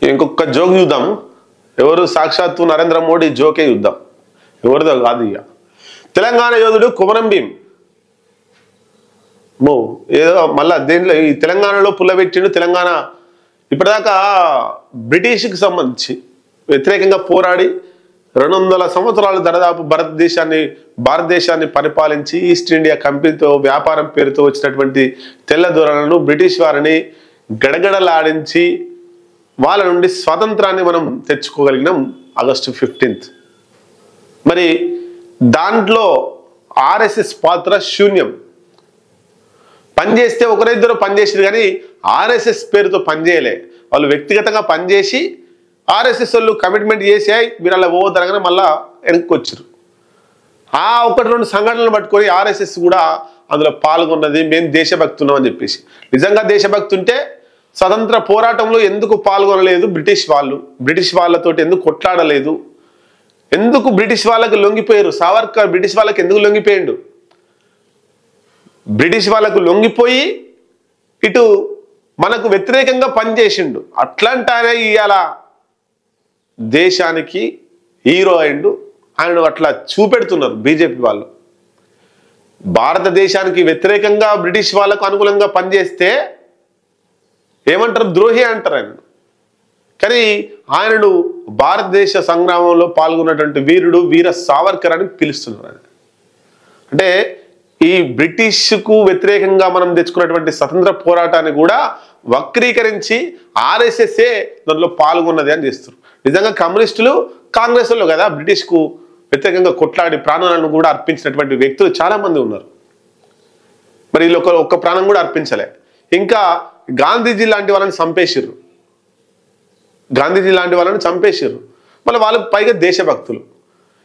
ఇంకొక జోక్ చూద్దాం. ఎవరు సాక్షాత్తు నరేంద్ర మోడీ జోకే చూద్దాం, ఎవరిదో కాదు. ఇక తెలంగాణ యోధుడు కొమరం భీం ఏదో మళ్ళా దేంట్లో ఈ తెలంగాణలో పుల్లబెట్టిండు. తెలంగాణ ఇప్పటిదాకా బ్రిటిష్కి సంబంధించి వ్యతిరేకంగా పోరాడి 200 సంవత్సరాలు దాదాపు భారతదేశాన్ని పరిపాలించి ఈస్ట్ ఇండియా కంపెనీతో వ్యాపారం పేరుతో వచ్చినటువంటి తెల్లదొరలను బ్రిటిష్ వారిని గడగడలాడించి వాళ్ళ నుండి స్వాతంత్రాన్ని మనం తెచ్చుకోగలిగినాం ఆగస్టు 15th. మరి దాంట్లో ఆర్ఎస్ఎస్ పాత్ర శూన్యం. పనిచేస్తే ఒకరిద్దరు పనిచేసారు కానీ ఆర్ఎస్ఎస్ పేరుతో పనిచేయలే. వాళ్ళు వ్యక్తిగతంగా పనిచేసి ఆర్ఎస్ఎస్ వాళ్ళు కమిట్మెంట్ చేసాయి, మీరు అలా పోతారగానే మళ్ళా వెనక్కి వచ్చారు. ఆ 1-2 సంఘటనలు పట్టుకొని ఆర్ఎస్ఎస్ కూడా అందులో పాల్గొన్నది. మేము దేశభక్తున్నాం అని చెప్పేసి. నిజంగా దేశభక్తి ఉంటే స్వతంత్ర పోరాటంలో ఎందుకు పాల్గొనలేదు? బ్రిటిష్ వాళ్ళతోటి ఎందుకు కొట్లాడలేదు? ఎందుకు బ్రిటిష్ వాళ్ళకి లొంగిపోయారు? సావర్కర్ బ్రిటిష్ వాళ్ళకి ఎందుకు లొంగిపోయిండు? బ్రిటిష్ వాళ్ళకు లొంగిపోయి ఇటు మనకు వ్యతిరేకంగా పనిచేసిండు. అట్లాంటానే ఇవాళ దేశానికి హీరో అయిండు. ఆయన అట్లా చూపెడుతున్నారు బీజేపీ వాళ్ళు. భారతదేశానికి వ్యతిరేకంగా బ్రిటిష్ వాళ్ళకు అనుకూలంగా పనిచేస్తే ఏమంటారు? ద్రోహి అంటారు ఆయన. కానీ ఆయనను భారతదేశ సంగ్రామంలో పాల్గొన్నటువంటి వీరుడు వీర సావర్కర్ అని పిలుస్తున్నారు ఆయన. అంటే ఈ బ్రిటిష్కు వ్యతిరేకంగా మనం తెచ్చుకున్నటువంటి స్వతంత్ర పోరాటాన్ని కూడా వక్రీకరించి ఆర్ఎస్ఎస్ఏ దాంట్లో పాల్గొన్నది అని చేస్తారు. నిజంగా కమ్యూనిస్టులు కాంగ్రెస్ వాళ్ళు కదా బ్రిటిష్కు వ్యతిరేకంగా కొట్లాడి ప్రాణాలను కూడా అర్పించినటువంటి వ్యక్తులు చాలా మంది ఉన్నారు. మరి వీళ్ళు ఒక్క ప్రాణం కూడా అర్పించలే. ఇంకా గాంధీజీ లాంటి వాళ్ళని చంపేసిర్రు. మళ్ళీ వాళ్ళు పైగా దేశభక్తులు.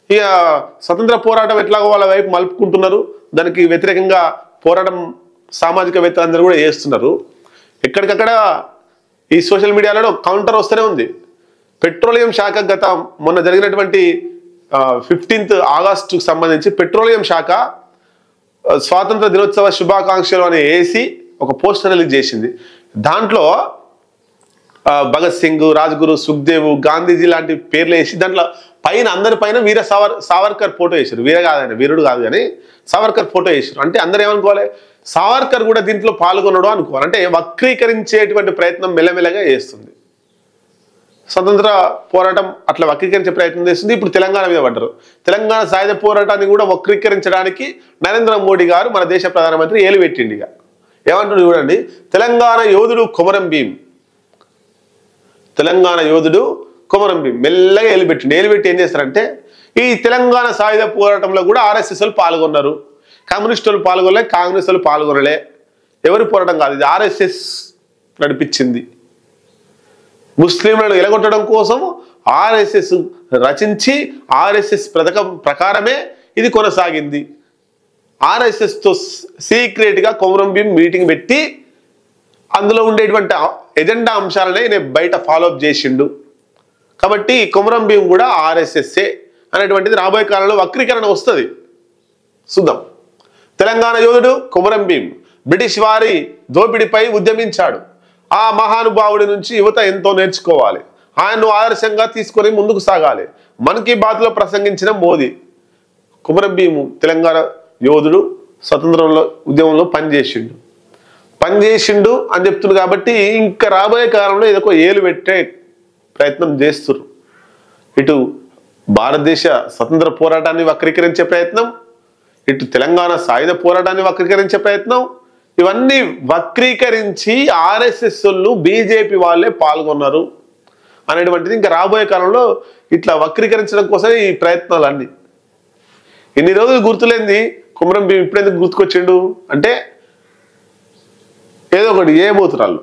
ఇక స్వతంత్ర పోరాటం ఎట్లాగో వాళ్ళ వైపు మలుపుకుంటున్నారు. దానికి వ్యతిరేకంగా పోరాటం సామాజికవేత్తలు అందరూ కూడా చేస్తున్నారు. ఎక్కడికక్కడ ఈ సోషల్ మీడియాలో కౌంటర్ వస్తూనే ఉంది. పెట్రోలియం శాఖ మొన్న జరిగినటువంటి 15th ఆగస్టుకు సంబంధించి పెట్రోలియం శాఖ స్వాతంత్ర దినోత్సవ శుభాకాంక్షలు అని వేసి ఒక పోస్టర్ రిలీజ్ చేసింది. దాంట్లో భగత్ సింగ్, రాజ్గురు, సుఖ్దేవ్, గాంధీజీ లాంటి పేర్లు వేసి దాంట్లో పైన అందరి పైన వీర సావర్కర్ ఫోటో వేసారు. వీరుడు కాదు కానీ సావర్కర్ ఫోటో వేసారు. అంటే అందరూ ఏమనుకోవాలి? సావర్కర్ కూడా దీంట్లో పాల్గొనడం అనుకోవాలి. అంటే వక్రీకరించేటువంటి ప్రయత్నం మెల్లమెల్లగా చేస్తుంది. స్వతంత్ర పోరాటం అట్లా వక్రీకరించే ప్రయత్నం చేస్తుంది. ఇప్పుడు తెలంగాణ మీద పడ్డారు. తెలంగాణ సాయుధ పోరాటాన్ని కూడా వక్రీకరించడానికి నరేంద్ర మోడీ గారు మన దేశ ప్రధానమంత్రి ఏలు పెట్టిండి. ఇక ఏమంటుంది చూడండి, తెలంగాణ యోధుడు కొమరం భీం మెల్లగా ఏలుపెట్టి ఏం చేస్తారంటే ఈ తెలంగాణ సాయుధ పోరాటంలో కూడా ఆర్ఎస్ఎస్ వాళ్ళు పాల్గొన్నారు. కమ్యూనిస్టులు పాల్గొనలే, కాంగ్రెస్ వాళ్ళు పాల్గొనలే. ఎవరి పోరాటం కాదు, ఇది ఆర్ఎస్ఎస్ నడిపించింది. ముస్లింలను ఎలగొట్టడం కోసం ఆర్ఎస్ఎస్ రచించి ఆర్ఎస్ఎస్ పథకం ప్రకారమే ఇది కొనసాగింది. ఆర్ఎస్ఎస్తో సీక్రెట్గా కొమరం భీం మీటింగ్ పెట్టి అందులో ఉండేటువంటి ఎజెండా అంశాలనే నేను బయట ఫాలోఅప్ చేసిండు. కాబట్టి కొమరం భీం కూడా ఆర్ఎస్ఎస్ఏ అనేటువంటిది రాబోయే కాలంలో వక్రీకరణ వస్తుంది. చూద్దాం. తెలంగాణ యోధుడు కొమరం భీం బ్రిటిష్ వారి దోపిడీపై ఉద్యమించాడు. ఆ మహానుభావుడి నుంచి యువత ఎంతో నేర్చుకోవాలి. ఆయన్ను ఆదర్శంగా తీసుకొని ముందుకు సాగాలి. మన్ కీ బాత్లో ప్రసంగించిన మోదీ. కొమరం భీము తెలంగాణ యోధుడు, స్వతంత్రంలో ఉద్యమంలో పనిచేసిండు అని చెప్తున్నారు. కాబట్టి ఇంకా రాబోయే కాలంలో ఏదో ఏలు పెట్టే ప్రయత్నం చేస్తున్నారు. ఇటు భారతదేశ స్వతంత్ర పోరాటాన్ని వక్రీకరించే ప్రయత్నం, ఇటు తెలంగాణ సాయుధ పోరాటాన్ని వక్రీకరించే ప్రయత్నం, ఇవన్నీ వక్రీకరించి ఆర్ఎస్ఎస్ వాళ్ళు బీజేపీ వాళ్ళే పాల్గొన్నారు అనేటువంటిది ఇంకా రాబోయే కాలంలో ఇట్లా వక్రీకరించడం కోసం ఈ ప్రయత్నాలు అన్ని. ఇన్ని రోజులు గుర్తులేంది కొమరం భీం ఇప్పుడెందుకు గుర్తుకొచ్చిండు అంటే ఏదో ఒకటి ఏ పోతురాళ్ళు